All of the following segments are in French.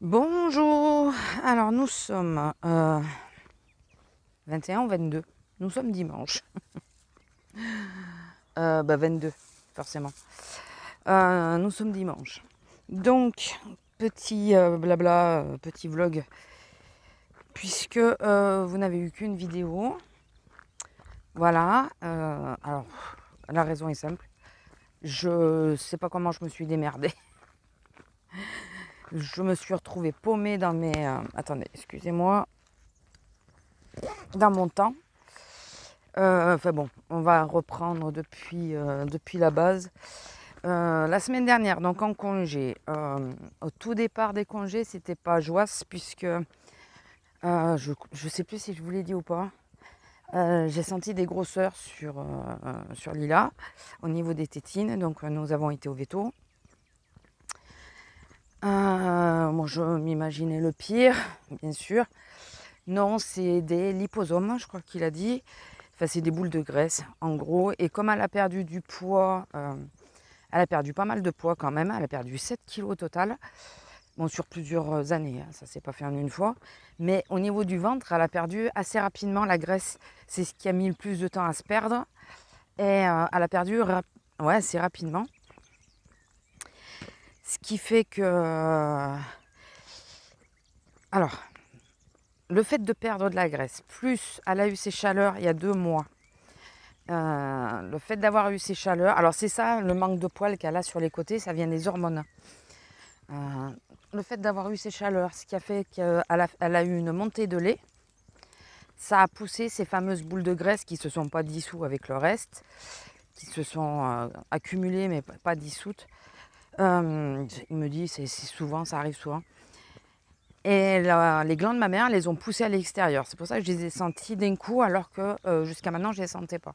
Bonjour, alors nous sommes 21 ou 22, nous sommes dimanche. 22, forcément. Nous sommes dimanche. Donc, petit blabla, petit vlog, puisque vous n'avez eu qu'une vidéo. Voilà, alors la raison est simple. Je sais pas comment je me suis démerdée. Je me suis retrouvée paumée dans mes... attendez, excusez-moi. Dans mon temps. Enfin bon, on va reprendre depuis la base. La semaine dernière, donc en congé, au tout départ des congés, c'était pas joie puisque je sais plus si je vous l'ai dit ou pas. J'ai senti des grosseurs sur Lila au niveau des tétines, donc nous avons été au veto. Moi, je m'imaginais le pire, bien sûr. Non, c'est des liposomes, je crois qu'il a dit. Enfin, c'est des boules de graisse, en gros. Et comme elle a perdu du poids, elle a perdu pas mal de poids quand même. Elle a perdu 7 kilos au total. Bon, sur plusieurs années, hein, ça s'est pas fait en une fois. Mais au niveau du ventre, elle a perdu assez rapidement la graisse. C'est ce qui a mis le plus de temps à se perdre. Et elle a perdu assez rapidement. Ce qui fait que... alors, le fait de perdre de la graisse, plus elle a eu ses chaleurs il y a 2 mois, le fait d'avoir eu ces chaleurs, alors c'est ça le manque de poils qu'elle a sur les côtés, ça vient des hormones. Le fait d'avoir eu ces chaleurs, ce qui a fait qu'elle a eu une montée de lait, ça a poussé ces fameuses boules de graisse qui ne se sont pas dissoutes avec le reste, qui se sont accumulées mais pas dissoutes. Il me dit, c'est souvent, ça arrive souvent. Et les glandes mammaires les ont poussées à l'extérieur. C'est pour ça que je les ai senties d'un coup alors que jusqu'à maintenant je ne les sentais pas.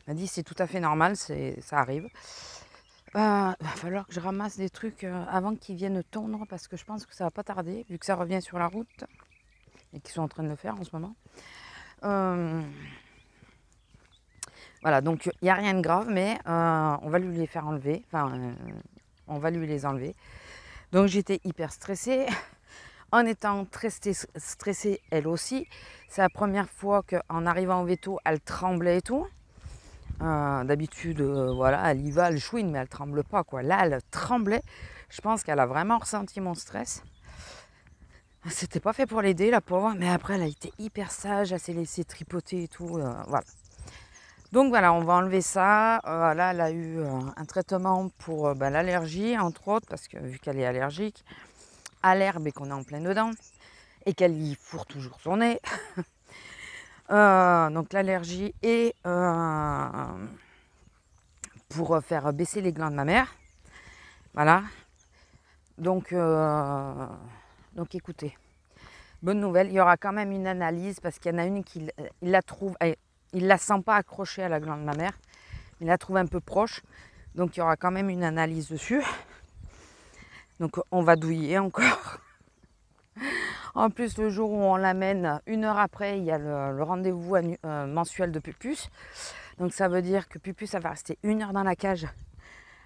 Il m'a dit c'est tout à fait normal, ça arrive. Il va falloir que je ramasse des trucs avant qu'ils viennent tondre parce que je pense que ça va pas tarder vu que ça revient sur la route et qu'ils sont en train de le faire en ce moment. Voilà, donc il n'y a rien de grave, mais on va lui les faire enlever. On va lui les enlever. Donc j'étais hyper stressée. En étant très stressée, elle aussi. C'est la première fois qu'en arrivant au veto, elle tremblait et tout. D'habitude, voilà, elle y va, elle chouine, mais elle tremble pas, quoi. Là, elle tremblait. Je pense qu'elle a vraiment ressenti mon stress. C'était pas fait pour l'aider, la pauvre, mais après, elle a été hyper sage, elle s'est laissée tripoter et tout, voilà. Donc voilà, on va enlever ça. Là, elle a eu un traitement pour l'allergie, entre autres, parce que vu qu'elle est allergique à l'herbe et qu'on est en plein dedans, et qu'elle y fourre toujours son nez. Donc l'allergie et pour faire baisser les glandes mammaires. Voilà. Donc écoutez, bonne nouvelle, il y aura quand même une analyse parce qu'il y en a une qui il la trouve, il la sent pas accrochée à la glande mammaire, il la trouve un peu proche. Donc il y aura quand même une analyse dessus. Donc on va douiller encore. En plus, le jour où on l'amène, 1 heure après, il y a le rendez-vous mensuel de Pupus. Donc ça veut dire que Pupus, elle va rester 1 heure dans la cage.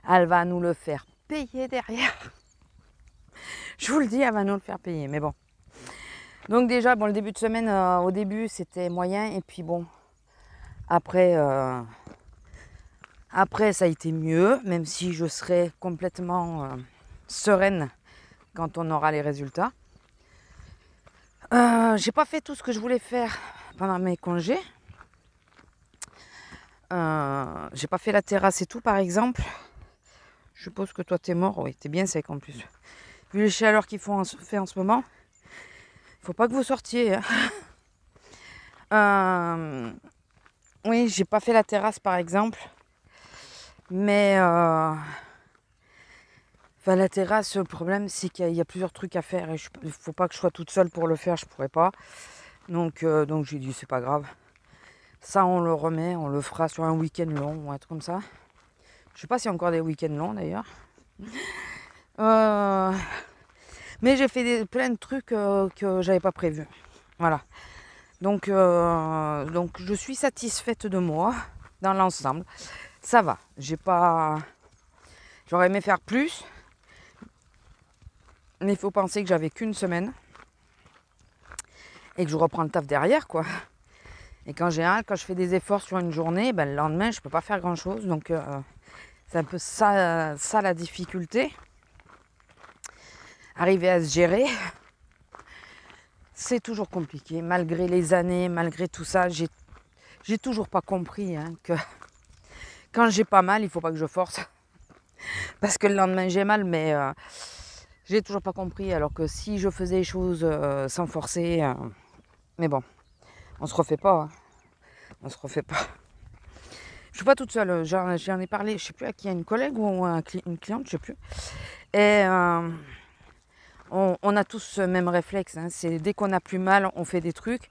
Elle va nous le faire payer derrière. Je vous le dis, elle va nous le faire payer. Mais bon. Donc déjà, bon, le début de semaine, au début, c'était moyen. Et puis bon, après, ça a été mieux. Même si je serai complètement sereine quand on aura les résultats. J'ai pas fait tout ce que je voulais faire pendant mes congés. J'ai pas fait la terrasse et tout, par exemple. Je suppose que toi t'es mort. Oui, t'es bien sec en plus. Vu les chaleurs qu'ils font fait en ce moment, faut pas que vous sortiez. Hein. Oui, j'ai pas fait la terrasse par exemple. Mais la terrasse, le problème c'est qu'il y a plusieurs trucs à faire et il faut pas que je sois toute seule pour le faire, je pourrais pas. Donc j'ai dit c'est pas grave. Ça on le remet, on le fera sur un week-end long ou un truc comme ça. Je sais pas s'il y a encore des week-ends longs d'ailleurs. Mais j'ai fait plein de trucs que j'avais pas prévus. Voilà. Donc je suis satisfaite de moi dans l'ensemble. Ça va. J'aurais aimé faire plus. Mais il faut penser que j'avais qu'une semaine et que je reprends le taf derrière, quoi. Et qu'en général, quand je fais des efforts sur une journée, ben, le lendemain, je peux pas faire grand-chose. Donc, c'est un peu ça la difficulté. Arriver à se gérer, c'est toujours compliqué. Malgré les années, malgré tout ça, j'ai toujours pas compris que quand j'ai pas mal, il faut pas que je force. Parce que le lendemain, j'ai mal, mais j'ai toujours pas compris. Alors que si je faisais les choses sans forcer, mais bon, on se refait pas. On se refait pas. Je suis pas toute seule. J'en ai parlé, je sais plus à qui, à une collègue ou à une cliente, je sais plus. Et on a tous ce même réflexe. C'est dès qu'on a plus mal, on fait des trucs.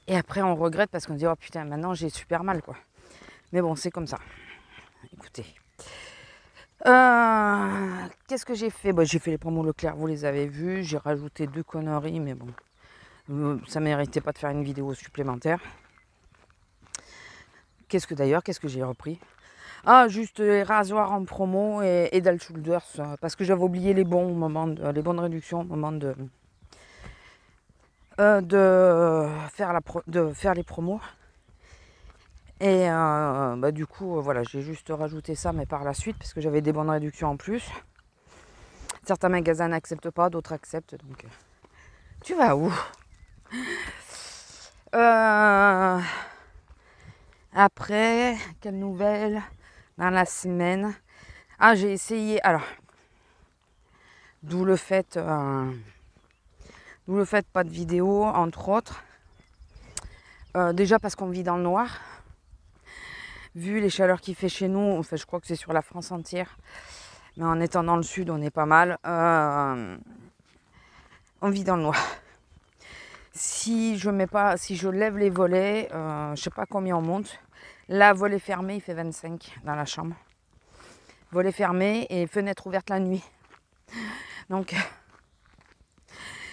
Et après, on regrette parce qu'on dit oh putain, maintenant j'ai super mal, quoi. Mais bon, c'est comme ça. Écoutez. Qu'est-ce que j'ai fait? J'ai fait les promos Leclerc, vous les avez vus. J'ai rajouté 2 conneries, mais bon, ça méritait pas de faire une vidéo supplémentaire. Qu'est-ce que j'ai repris? Ah, juste les rasoirs en promo et Head & Shoulders, parce que j'avais oublié les bonnes réductions au moment de faire les promos. Et du coup, voilà, j'ai juste rajouté ça, mais par la suite, parce que j'avais des bonnes réductions en plus. Certains magasins n'acceptent pas, d'autres acceptent. Donc, tu vas où? Après, quelle nouvelle dans la semaine? Ah, j'ai essayé. Alors, d'où le fait pas de vidéo, entre autres. Déjà parce qu'on vit dans le noir. Vu les chaleurs qu'il fait chez nous, enfin, je crois que c'est sur la France entière. Mais en étant dans le sud, on est pas mal. On vit dans le noir. Si je lève les volets, je sais pas combien on monte. Là, volet fermé, il fait 25 dans la chambre. Volet fermé et fenêtre ouverte la nuit. Donc,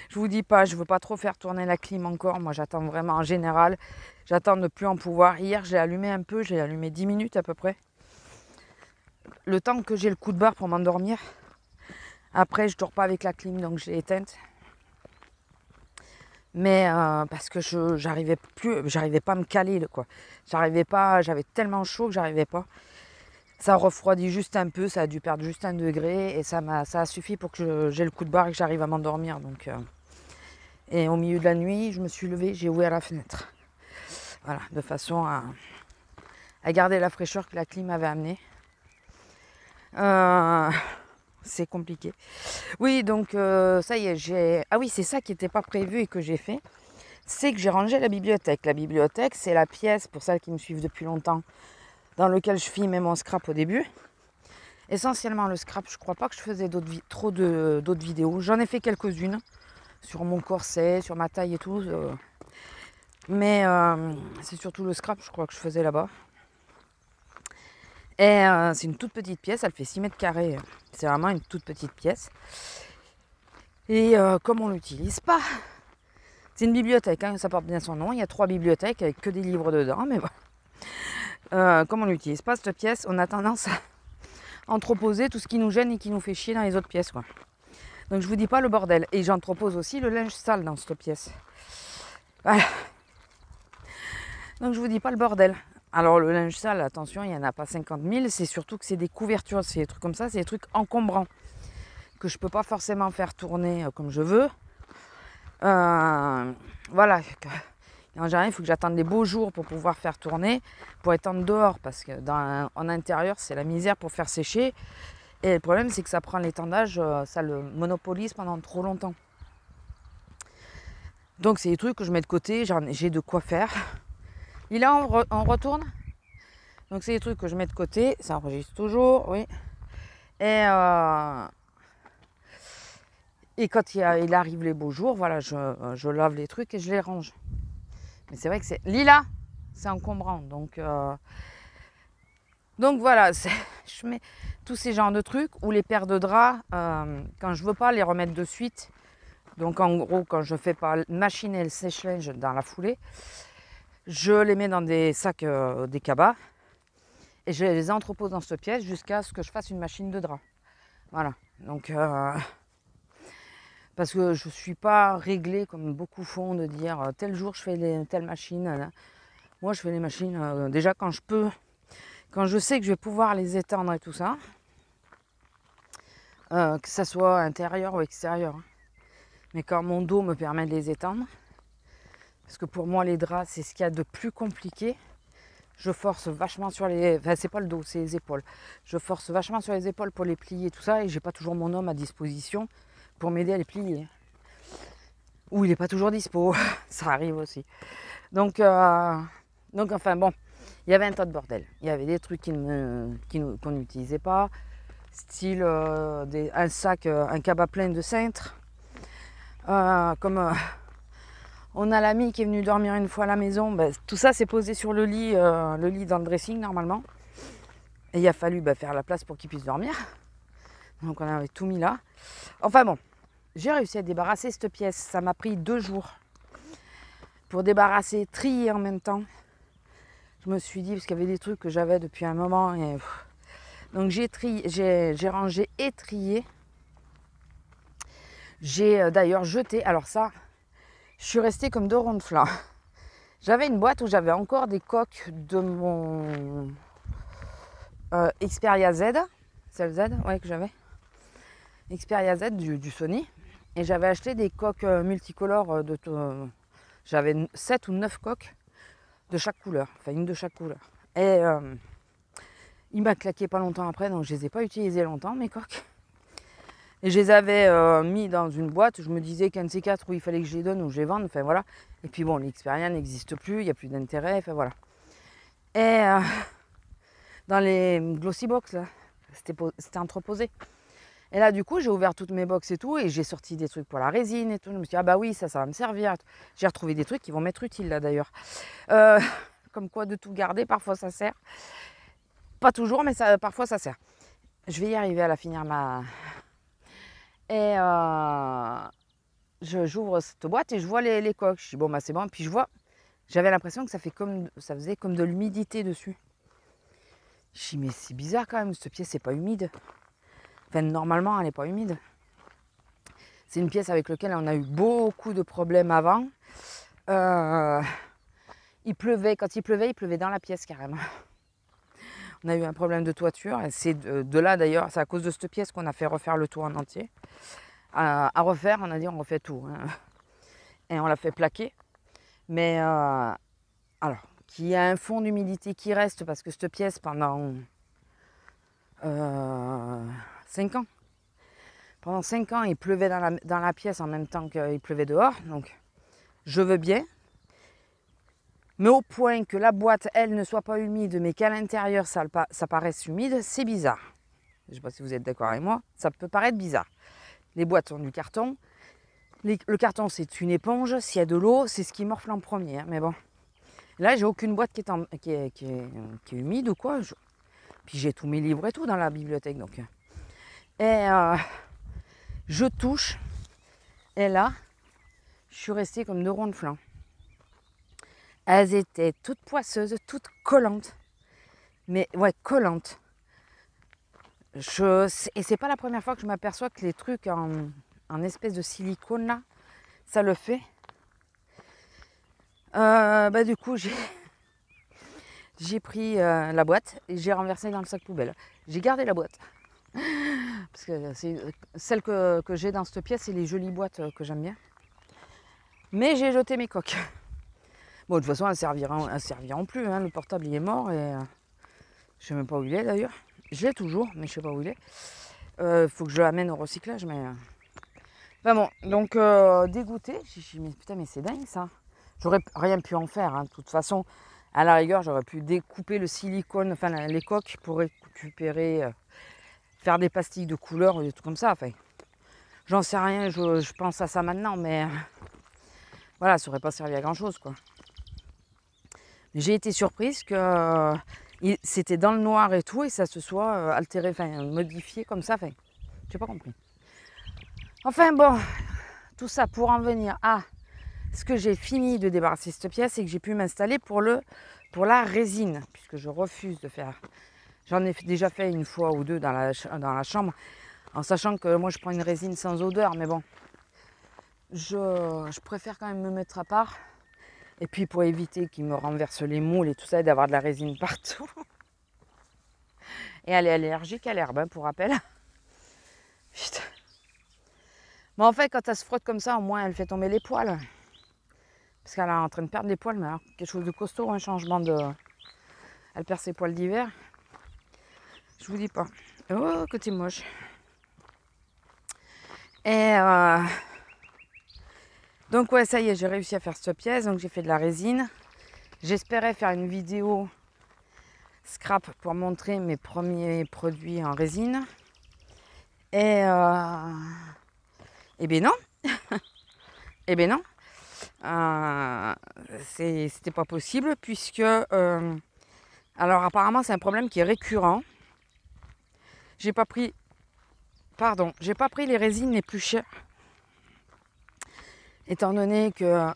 je vous dis pas, je veux pas trop faire tourner la clim encore. Moi, j'attends vraiment, en général, j'attends de plus en pouvoir. Hier, j'ai allumé un peu, j'ai allumé 10 minutes à peu près. Le temps que j'ai le coup de barre pour m'endormir. Après, je dors pas avec la clim, donc je l'ai éteinte. Mais parce que j'arrivais pas à me caler, quoi. J'avais tellement chaud que j'arrivais pas. Ça refroidit juste un peu, ça a dû perdre juste 1 degré et ça a suffi pour que j'ai le coup de barre et que j'arrive à m'endormir. Donc, et au milieu de la nuit, je me suis levée, j'ai ouvert la fenêtre. Voilà, de façon à garder la fraîcheur que la clim avait amenée. C'est compliqué. Oui, donc ça y est, ah oui, c'est ça qui n'était pas prévu et que j'ai fait. C'est que j'ai rangé la bibliothèque. La bibliothèque, c'est la pièce, pour celles qui me suivent depuis longtemps, dans laquelle je filmais mon scrap au début. Essentiellement le scrap, je crois pas que je faisais d'autres vidéos. J'en ai fait quelques-unes sur mon corset, sur ma taille et tout. Mais c'est surtout le scrap, je crois que je faisais là-bas. Et c'est une toute petite pièce, elle fait 6 mètres carrés. C'est vraiment une toute petite pièce. Et comme on ne l'utilise pas, c'est une bibliothèque, ça porte bien son nom. Il y a 3 bibliothèques avec que des livres dedans. Mais voilà. Comme on n'utilise pas cette pièce, on a tendance à entreposer tout ce qui nous gêne et qui nous fait chier dans les autres pièces, quoi. Donc je vous dis pas le bordel. Et j'entrepose aussi le linge sale dans cette pièce. Voilà. Donc je vous dis pas le bordel. Alors le linge sale, attention, il n'y en a pas 50 000. C'est surtout que c'est des couvertures, c'est des trucs comme ça, c'est des trucs encombrants que je peux pas forcément faire tourner comme je veux. Voilà. En général, il faut que j'attende les beaux jours pour pouvoir faire tourner, pour étendre dehors, parce que en intérieur, c'est la misère pour faire sécher. Et le problème, c'est que ça prend l'étendage, ça le monopolise pendant trop longtemps. Donc, c'est des trucs que je mets de côté, j'ai de quoi faire. Et là, on retourne. Donc, c'est des trucs que je mets de côté, ça enregistre toujours, oui. Et quand il arrive les beaux jours, voilà, je lave les trucs et je les range. Mais c'est vrai que c'est... Lila, c'est encombrant. Donc voilà, je mets tous ces genres de trucs. Ou les paires de draps, quand je veux pas les remettre de suite. Donc en gros, quand je fais pas machiner le sèche-linge dans la foulée, je les mets dans des sacs, des cabas. Et je les entrepose dans cette pièce jusqu'à ce que je fasse une machine de drap. Voilà. Donc Parce que je ne suis pas réglée comme beaucoup font de dire tel jour je fais telle machine. Là. Moi je fais les machines déjà quand je peux, quand je sais que je vais pouvoir les étendre et tout ça. Que ça soit intérieur ou extérieur. Mais quand mon dos me permet de les étendre, parce que pour moi les draps c'est ce qu'il y a de plus compliqué, je force vachement sur les... Enfin c'est pas le dos, c'est les épaules. Je force vachement sur les épaules pour les plier et tout ça, et j'ai pas toujours mon homme à disposition pour m'aider à les plier. Ou il n'est pas toujours dispo, ça arrive aussi. Donc enfin bon, il y avait un tas de bordel. Il y avait des trucs qu'on n'utilisait pas, style un sac, un cabas plein de cintres. Comme on a l'ami qui est venu dormir une fois à la maison, ben, tout ça s'est posé sur le lit dans le dressing normalement. Et il a fallu faire la place pour qu'il puisse dormir. Donc on avait tout mis là. Enfin bon, j'ai réussi à débarrasser cette pièce. Ça m'a pris 2 jours pour débarrasser, trier en même temps. Je me suis dit, parce qu'il y avait des trucs que j'avais depuis un moment. Et... Donc j'ai rangé et trié. J'ai d'ailleurs jeté, alors ça, je suis restée comme 2 ronds de flanc. J'avais une boîte où j'avais encore des coques de mon Xperia Z. C'est le Z, ouais, que j'avais. Xperia Z du Sony. Et j'avais acheté des coques multicolores. J'avais 7 ou 9 coques de chaque couleur. Enfin, une de chaque couleur. Et il m'a claqué pas longtemps après, donc je les ai pas utilisées longtemps, mes coques. Et je les avais mis dans une boîte. Je me disais qu'un de ces 4 où il fallait que je les donne ou je les vende. Enfin voilà. Et puis bon, l'Xperia n'existe plus, il n'y a plus d'intérêt. Enfin voilà. Et dans les glossy box, là, c'était entreposé. Et là, du coup, j'ai ouvert toutes mes box et tout. Et j'ai sorti des trucs pour la résine et tout. Je me suis dit, ah bah oui, ça va me servir. J'ai retrouvé des trucs qui vont m'être utiles là d'ailleurs. Comme quoi, de tout garder, parfois ça sert. Pas toujours, mais parfois ça sert. Je vais y arriver à la finir Et j'ouvre cette boîte et je vois les coques. Je dis bon bah c'est bon. Puis je vois, j'avais l'impression que ça faisait comme de l'humidité dessus. Je dis mais c'est bizarre quand même, cette pièce c'est pas humide. Enfin normalement elle n'est pas humide. C'est une pièce avec laquelle on a eu beaucoup de problèmes avant. Il pleuvait, quand il pleuvait dans la pièce carrément. On a eu un problème de toiture. Et c'est de là d'ailleurs, c'est à cause de cette pièce qu'on a fait refaire le toit en entier. À refaire, on a dit on refait tout. Hein. Et on l'a fait plaquer. Mais alors, qu'il y a un fond d'humidité qui reste parce que cette pièce pendant 5 ans. Pendant 5 ans, il pleuvait dans la pièce en même temps qu'il pleuvait dehors. Donc, je veux bien. Mais au point que la boîte, elle, ne soit pas humide, mais qu'à l'intérieur, ça paraisse humide, c'est bizarre. Je ne sais pas si vous êtes d'accord avec moi. Ça peut paraître bizarre. Les boîtes sont du carton. Le carton, c'est une éponge. S'il y a de l'eau, c'est ce qui morfle en premier. Hein. Mais bon. Là, j'ai aucune boîte qui est humide ou quoi. Puis j'ai tous mes livres et tout dans la bibliothèque. Donc. Et je touche. Et là, je suis restée comme 2 ronds de flanc. Elles étaient toutes poisseuses, toutes collantes. Mais ouais, collantes. Et c'est pas la première fois que je m'aperçois que les trucs en espèce de silicone là, ça le fait. Du coup, j'ai pris la boîte et j'ai renversé dans le sac poubelle. J'ai gardé la boîte. Parce que c'est celle que j'ai dans cette pièce, c'est les jolies boîtes que j'aime bien. Mais j'ai jeté mes coques. Bon, de toute façon, elles serviront plus. Hein. Le portable, il est mort et je sais même pas où il est d'ailleurs. Je l'ai toujours, mais je sais pas où il est. Faut que je l'amène au recyclage, mais... Enfin bon, donc dégoûté. J'ai dit, mais putain, mais c'est dingue ça. J'aurais rien pu en faire. Hein. De toute façon, à la rigueur, j'aurais pu découper le silicone, enfin les coques pour récupérer, faire des pastilles de couleur ou des trucs comme ça. Enfin, j'en sais rien, je pense à ça maintenant, mais voilà, ça aurait pas servi à grand chose, quoi. J'ai été surprise que c'était dans le noir et tout, et ça se soit altéré, enfin modifié comme ça. Enfin, j'ai pas compris. Enfin bon, tout ça pour en venir à ce que j'ai fini de débarrasser cette pièce et que j'ai pu m'installer pour la résine, puisque je refuse de faire. J'en ai déjà fait une fois ou deux dans la chambre, en sachant que moi je prends une résine sans odeur, mais bon, je préfère quand même me mettre à part. Et puis pour éviter qu'ils me renversent les moules et tout ça, et d'avoir de la résine partout. Et elle est allergique à l'herbe, hein, pour rappel. Putain. Mais en fait, quand elle se frotte comme ça, au moins elle fait tomber les poils. Parce qu'elle est en train de perdre les poils, mais alors, quelque chose de costaud, un changement de... Elle perd ses poils d'hiver. Je vous dis pas. Oh, que t'es moche. Et donc ouais, ça y est, j'ai réussi à faire cette pièce. Donc j'ai fait de la résine. J'espérais faire une vidéo scrap pour montrer mes premiers produits en résine. Et ben non. Et ben non. C'était pas possible puisque... alors apparemment c'est un problème qui est récurrent. J'ai pas pris les résines les plus chères. Étant donné que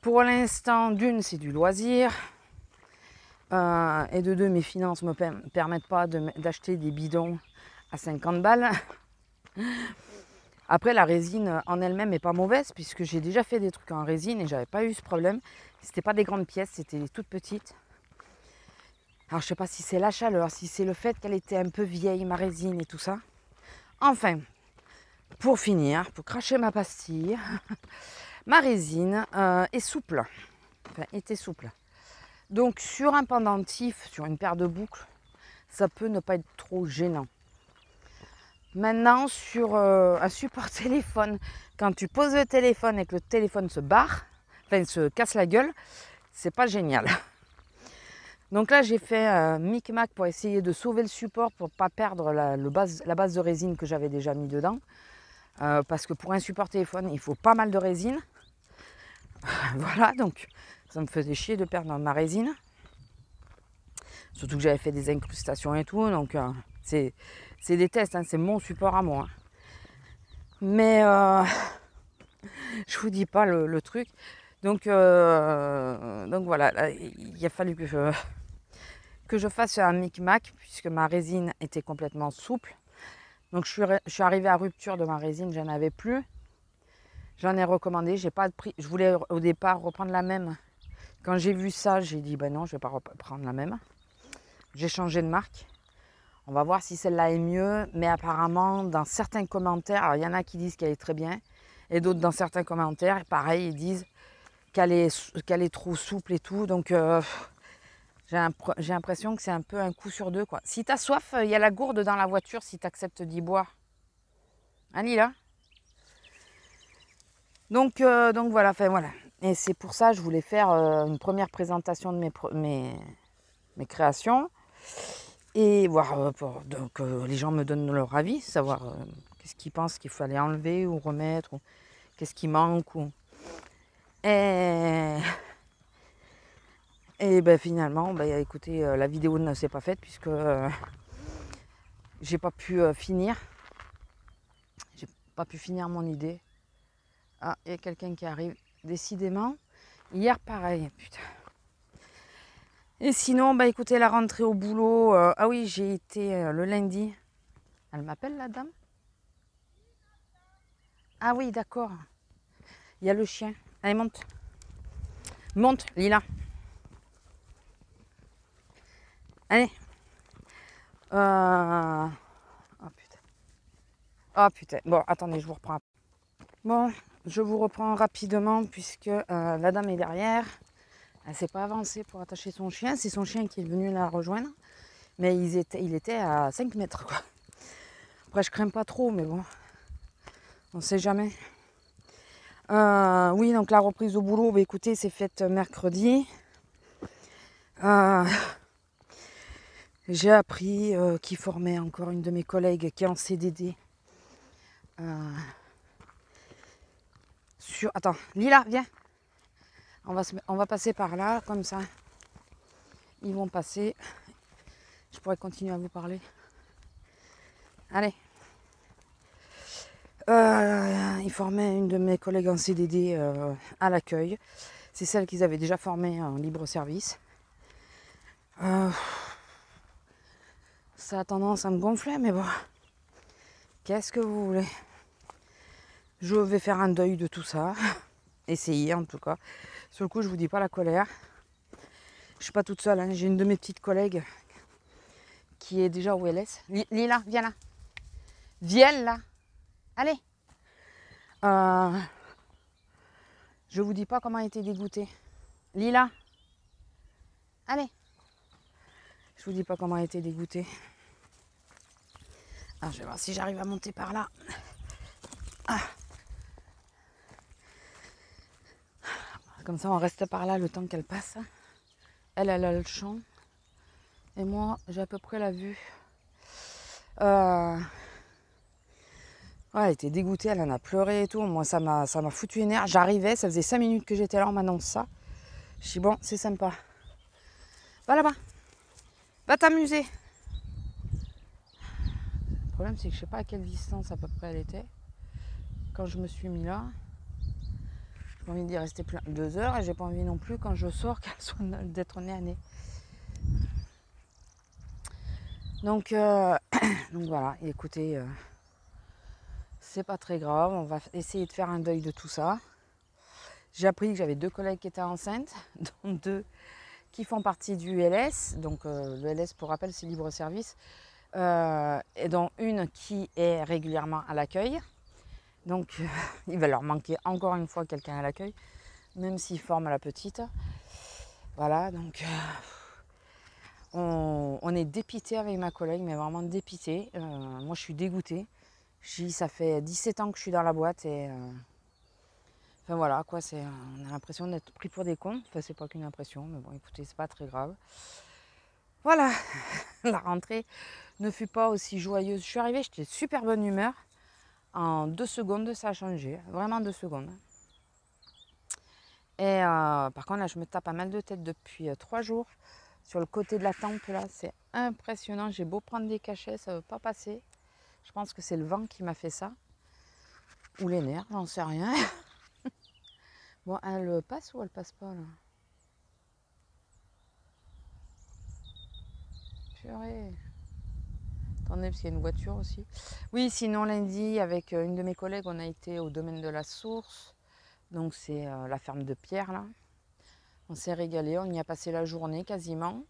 pour l'instant, d'une, c'est du loisir. Et de deux, mes finances ne me permettent pas d'acheter des bidons à 50 balles. Après, la résine en elle-même n'est pas mauvaise puisque j'ai déjà fait des trucs en résine et j'avais pas eu ce problème. C'était pas des grandes pièces, c'était des toutes petites. Alors je sais pas si c'est la chaleur, si c'est le fait qu'elle était un peu vieille, ma résine et tout ça. Enfin, pour finir, pour cracher ma pastille, ma résine est souple. Enfin, était souple. Donc sur un pendentif, sur une paire de boucles, ça peut ne pas être trop gênant. Maintenant, sur un support téléphone, quand tu poses le téléphone et que le téléphone se barre, enfin se casse la gueule, c'est pas génial. Donc là, j'ai fait un micmac pour essayer de sauver le support pour ne pas perdre la base de résine que j'avais déjà mis dedans. Parce que pour un support téléphone, il faut pas mal de résine. Voilà, donc ça me faisait chier de perdre ma résine. Surtout que j'avais fait des incrustations et tout, donc c'est des tests, hein, c'est mon support à moi. Mais je vous dis pas le truc. Donc voilà, là, il a fallu que je fasse un micmac puisque ma résine était complètement souple. Donc je suis arrivée à rupture de ma résine, j'en avais plus. J'en ai recommandé, j'ai pas de prix. Je voulais au départ reprendre la même. Quand j'ai vu ça, j'ai dit ben non, je vais pas reprendre la même. J'ai changé de marque. On va voir si celle-là est mieux. Mais apparemment, dans certains commentaires, alors il y en a qui disent qu'elle est très bien. Et d'autres dans certains commentaires, pareil, ils disent qu'elle est trop souple et tout. Donc j'ai l'impression que c'est un peu un coup sur deux, quoi. Si tu as soif, il y a la gourde dans la voiture si tu acceptes d'y boire. Hein, Lila? Donc voilà, enfin voilà. Et c'est pour ça que je voulais faire une première présentation de mes créations. Et voir que les gens me donnent leur avis, savoir qu'est-ce qu'ils pensent qu'il fallait enlever ou remettre, ou qu'est-ce qui manque. Et ben finalement, écoutez, la vidéo ne s'est pas faite puisque j'ai pas pu finir. J'ai pas pu finir mon idée. Ah, il y a quelqu'un qui arrive, décidément. Hier, pareil, putain. Et sinon, écoutez, la rentrée au boulot. Ah oui, j'ai été le lundi. Elle m'appelle, la dame? Ah oui, d'accord. Il y a le chien. Allez, monte. Monte, Lila. Allez. Oh putain. Oh putain. Bon, attendez, je vous reprends. Bon, je vous reprends rapidement puisque la dame est derrière. Elle ne s'est pas avancée pour attacher son chien. C'est son chien qui est venu la rejoindre. Mais il était à 5 mètres, quoi. Après, je crains pas trop, mais bon. On ne sait jamais. Oui, donc la reprise au boulot, écoutez, c'est faite mercredi. J'ai appris qu'il formait encore une de mes collègues qui est en CDD. Attends, Lila, viens. On va passer par là, comme ça. Ils vont passer. Je pourrais continuer à vous parler. Allez. Ils formaient une de mes collègues en CDD à l'accueil. C'est celle qu'ils avaient déjà formée en libre service. Ça a tendance à me gonfler, mais bon. Qu'est-ce que vous voulez? Je vais faire un deuil de tout ça. Essayer en tout cas. Sur le coup, je vous dis pas la colère. Je suis pas toute seule, hein. J'ai une de mes petites collègues qui est déjà au LS. Lila, viens là. Viens là. Allez. Je vous dis pas comment elle était dégoûtée. Lila. Allez. Je vous dis pas comment elle était dégoûtée. Alors, je vais voir si j'arrive à monter par là. Ah. Comme ça, on reste par là le temps qu'elle passe. Elle a le champ. Et moi, j'ai à peu près la vue. Ouais, elle était dégoûtée, elle en a pleuré et tout. Moi, ça m'a foutu une nerf. J'arrivais, ça faisait 5 minutes que j'étais là, on m'annonce ça. Je dis bon, c'est sympa. Va là-bas. Va t'amuser. Le problème, c'est que je sais pas à quelle distance à peu près elle était. Quand je me suis mis là, j'ai pas envie d'y rester 2 heures et j'ai pas envie non plus quand je sors qu'elle soit d'être nez à nez. Donc voilà, et écoutez, c'est pas très grave, on va essayer de faire un deuil de tout ça. J'ai appris que j'avais 2 collègues qui étaient enceintes, dont 2 qui font partie du LS. Donc le LS, pour rappel, c'est libre service. Et dont une qui est régulièrement à l'accueil. Donc il va leur manquer encore une fois quelqu'un à l'accueil, même s'ils forment la petite. Voilà, donc on est dépité avec ma collègue, mais vraiment dépité. Moi, je suis dégoûtée. Ça fait 17 ans que je suis dans la boîte et enfin voilà quoi, on a l'impression d'être pris pour des cons. Enfin, c'est pas qu'une impression, mais bon, écoutez, c'est pas très grave. Voilà, la rentrée ne fut pas aussi joyeuse. Je suis arrivée, j'étais de super bonne humeur. En 2 secondes, ça a changé, vraiment 2 secondes. Et par contre, là, je me tape pas mal de tête depuis 3 jours. Sur le côté de la tempe, là, c'est impressionnant. J'ai beau prendre des cachets, ça ne veut pas passer. Je pense que c'est le vent qui m'a fait ça. Ou les nerfs, j'en sais rien. Bon, elle passe ou elle passe pas, là? Purée. Attendez, parce qu'il y a une voiture aussi. Oui, sinon, lundi, avec une de mes collègues, on a été au domaine de la Source. Donc, c'est la ferme de Pierre, là. On s'est régalé, on y a passé la journée quasiment.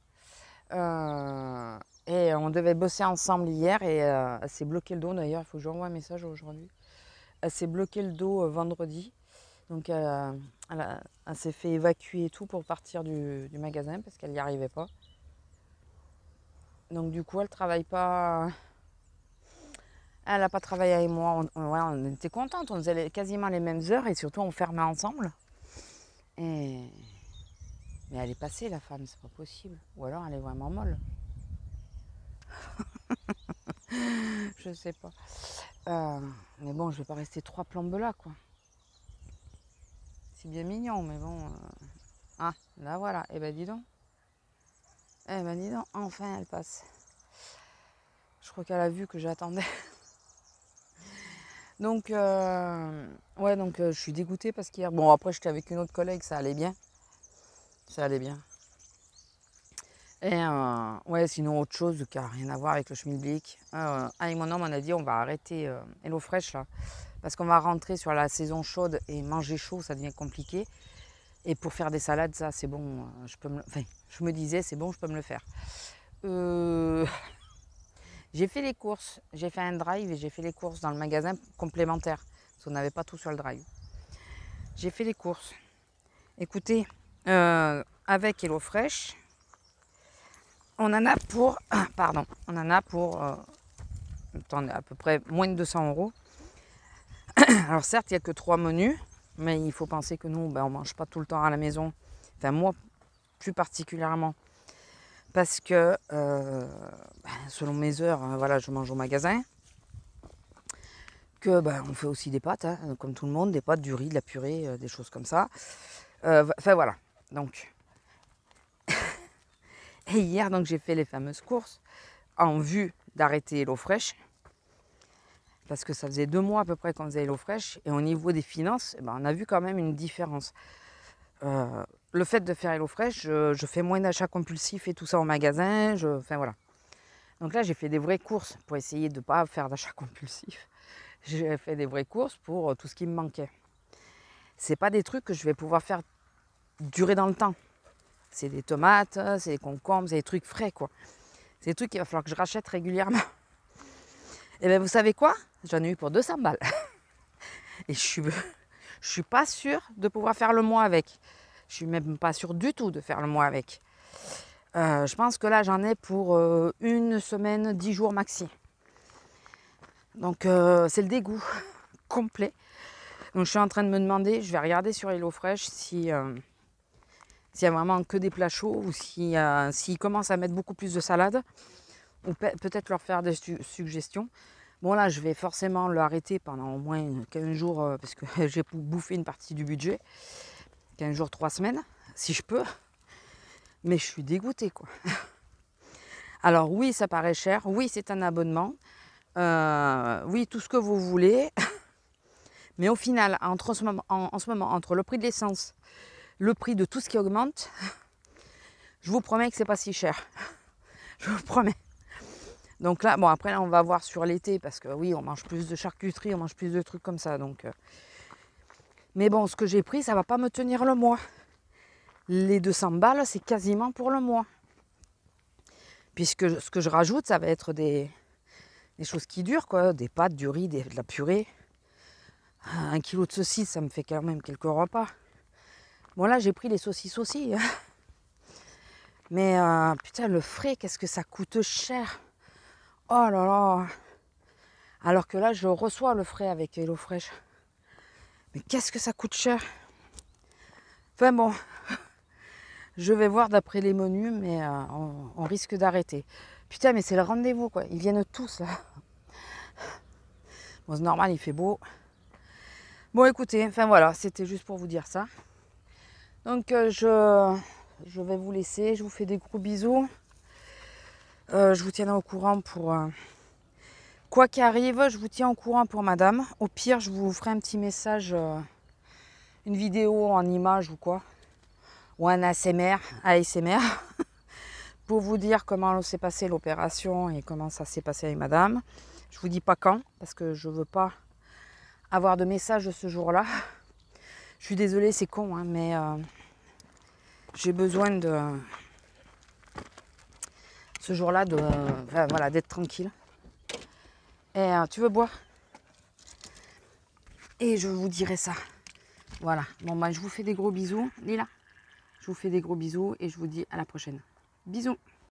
Et on devait bosser ensemble hier et elle s'est bloqué le dos d'ailleurs, il faut que je lui envoie un message aujourd'hui. Elle s'est bloqué le dos vendredi, donc elle s'est fait évacuer et tout pour partir du magasin parce qu'elle n'y arrivait pas. Donc du coup elle travaille pas, elle n'a pas travaillé avec moi, on était contentes, on faisait quasiment les mêmes heures et surtout on fermait ensemble. Mais elle est passée la femme, c'est pas possible, ou alors elle est vraiment molle. Je sais pas. Mais bon, je vais pas rester 3 plombes là, quoi. C'est bien mignon, mais bon. Ah, là voilà. Eh ben dis donc. Eh ben dis donc, enfin elle passe. Je crois qu'elle a vu que j'attendais. Donc, ouais, donc je suis dégoûtée parce qu'hier. Bon, après, j'étais avec une autre collègue, ça allait bien. Ça allait bien. Et ouais, sinon, autre chose qui n'a rien à voir avec le schmilblick. Avec mon homme, on a dit on va arrêter HelloFresh là. Parce qu'on va rentrer sur la saison chaude et manger chaud, ça devient compliqué. Et pour faire des salades, ça c'est bon, je me disais c'est bon, je peux me le faire. J'ai fait les courses, j'ai fait un drive et j'ai fait les courses dans le magasin complémentaire. Parce qu'on n'avait pas tout sur le drive. J'ai fait les courses. Écoutez, avec HelloFresh, on en a pour, attendez, à peu près moins de 200 €. Alors certes, il n'y a que 3 menus, mais il faut penser que nous, on ne mange pas tout le temps à la maison. Enfin, moi, plus particulièrement. Parce que, selon mes heures, voilà, je mange au magasin. Que, on fait aussi des pâtes, hein, comme tout le monde, des pâtes, du riz, de la purée, des choses comme ça. Enfin, voilà. Donc, et hier, donc, j'ai fait les fameuses courses en vue d'arrêter HelloFresh. Parce que ça faisait 2 mois à peu près qu'on faisait HelloFresh. Et au niveau des finances, on a vu quand même une différence. Le fait de faire HelloFresh, je fais moins d'achats compulsifs et tout ça au magasin. Enfin voilà. Donc là, j'ai fait des vraies courses pour essayer de ne pas faire d'achats compulsifs. j'ai fait des vraies courses pour tout ce qui me manquait. C'est pas des trucs que je vais pouvoir faire durer dans le temps. C'est des tomates, c'est des concombres, c'est des trucs frais, quoi. C'est des trucs qu'il va falloir que je rachète régulièrement. Et bien, vous savez quoi? J'en ai eu pour 200 balles. Et je suis pas sûre de pouvoir faire le mois avec. Je suis même pas sûre du tout de faire le mois avec. Je pense que là, j'en ai pour une semaine, 10 jours maxi. Donc, c'est le dégoût complet. Donc, je suis en train de me demander, je vais regarder sur HelloFresh si... s'il y a vraiment que des plats chauds ou s'ils commencent à mettre beaucoup plus de salade, ou peut-être leur faire des suggestions. Bon là, je vais forcément l'arrêter pendant au moins 15 jours parce que j'ai bouffé une partie du budget. 15 jours, 3 semaines, si je peux. Mais je suis dégoûtée, quoi. Alors oui, ça paraît cher. Oui, c'est un abonnement. Oui, tout ce que vous voulez. Mais au final, en ce moment, entre le prix de l'essence, le prix de tout ce qui augmente, je vous promets que c'est pas si cher. Je vous promets. Donc là, bon après là, on va voir sur l'été parce que oui, on mange plus de charcuterie, on mange plus de trucs comme ça. Donc, mais bon, ce que j'ai pris, ça va pas me tenir le mois. Les 200 balles, c'est quasiment pour le mois. Puisque ce que je rajoute, ça va être des choses qui durent, quoi. Des pâtes, du riz, de la purée. 1 kilo de saucisses, ça me fait quand même quelques repas. Bon là, j'ai pris les saucisses aussi. Mais putain, le frais, qu'est-ce que ça coûte cher. Oh là là. Alors que là, je reçois le frais avec HelloFresh. Mais qu'est-ce que ça coûte cher. Enfin bon, je vais voir d'après les menus, mais on risque d'arrêter. Putain, mais c'est le rendez-vous, quoi. Ils viennent tous, là. Bon, c'est normal, il fait beau. Bon, écoutez, enfin voilà, c'était juste pour vous dire ça. Donc, je vais vous laisser. Je vous fais des gros bisous. Je vous tiendrai au courant pour... quoi qu'il arrive, je vous tiens au courant pour madame. Au pire, je vous ferai un petit message, une vidéo en image ou quoi. Ou un ASMR, pour vous dire comment s'est passée l'opération et comment ça s'est passé avec madame. Je vous dis pas quand, parce que je veux pas avoir de message ce jour-là. Je suis désolée, c'est con, hein, mais j'ai besoin de ce jour-là voilà, d'être tranquille. Et tu veux boire? Et je vous dirai ça. Voilà. Bon, bah, je vous fais des gros bisous. Lila, je vous fais des gros bisous et je vous dis à la prochaine. Bisous.